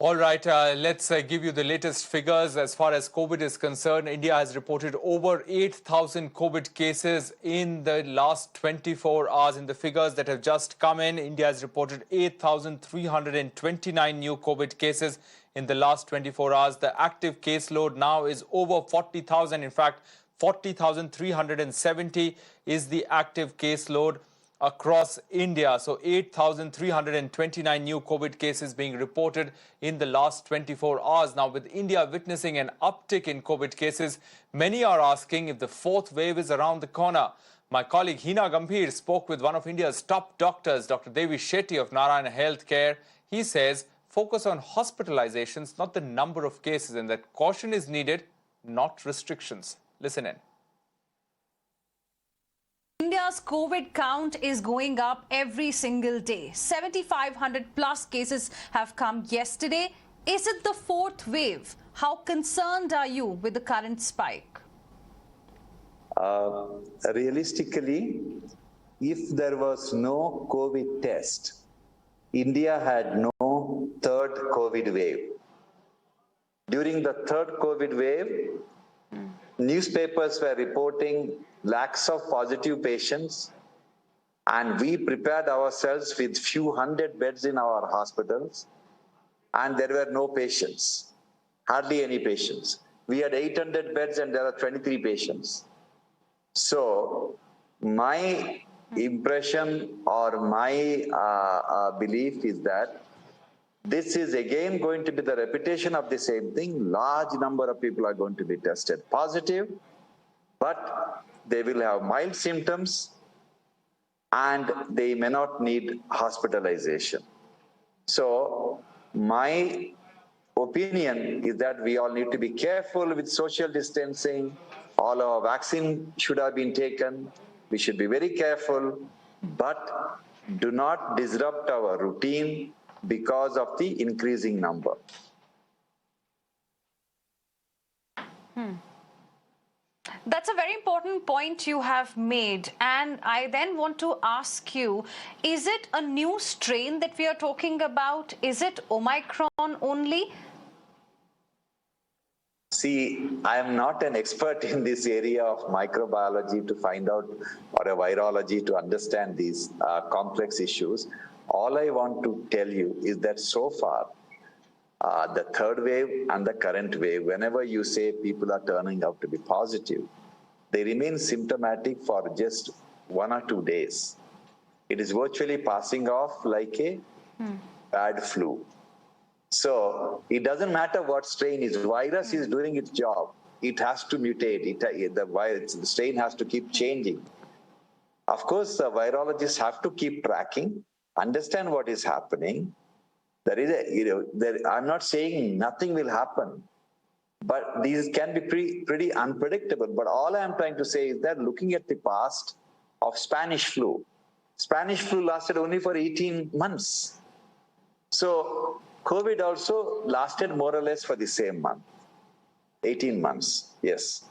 All right, let's give you the latest figures. As far as COVID is concerned, India has reported over 8,000 COVID cases in the last 24 hours. In the figures that have just come in, India has reported 8,329 new COVID cases in the last 24 hours. The active caseload now is over 40,000. In fact, 40,370 is the active caseload across India. So 8,329 new COVID cases being reported in the last 24 hours. Now, with India witnessing an uptick in COVID cases, many are asking if the fourth wave is around the corner. My colleague Hina Gambhir spoke with one of India's top doctors, Dr. Devi Shetty of Narayana Healthcare. He says focus on hospitalizations, not the number of cases, and that caution is needed, not restrictions. Listen in. India's COVID count is going up every single day. 7,500 plus cases have come yesterday. Is it the fourth wave? How concerned are you with the current spike? Realistically, if there was no COVID test, India had no third COVID wave. During the third COVID wave, newspapers were reporting lakhs of positive patients, and we prepared ourselves with few hundred beds in our hospitals, and there were no patients, hardly any patients. We had 800 beds and there are 23 patients. So my impression or my belief is that this is again going to be the repetition of the same thing. Large number of people are going to be tested positive, but they will have mild symptoms and they may not need hospitalization. So my opinion is that we all need to be careful with social distancing. All our vaccine should have been taken. We should be very careful, but do not disrupt our routine because of the increasing number. That's a very important point you have made. And I then want to ask you, is it a new strain that we are talking about? Is it Omicron only? See, I am not an expert in this area of microbiology to find out, or a virology to understand these complex issues. All I want to tell you is that so far, the third wave and the current wave, whenever you say people are turning out to be positive, they remain symptomatic for just 1 or 2 days. It is virtually passing off like a bad flu. So it doesn't matter what strain is. Virus is doing its job. It has to mutate. The strain has to keep changing. Of course, the virologists have to keep tracking, understand what is happening. There is I'm not saying nothing will happen, but these can be pretty unpredictable. But all I'm trying to say is that looking at the past of Spanish flu lasted only for 18 months. So COVID also lasted more or less for the same month, 18 months, yes.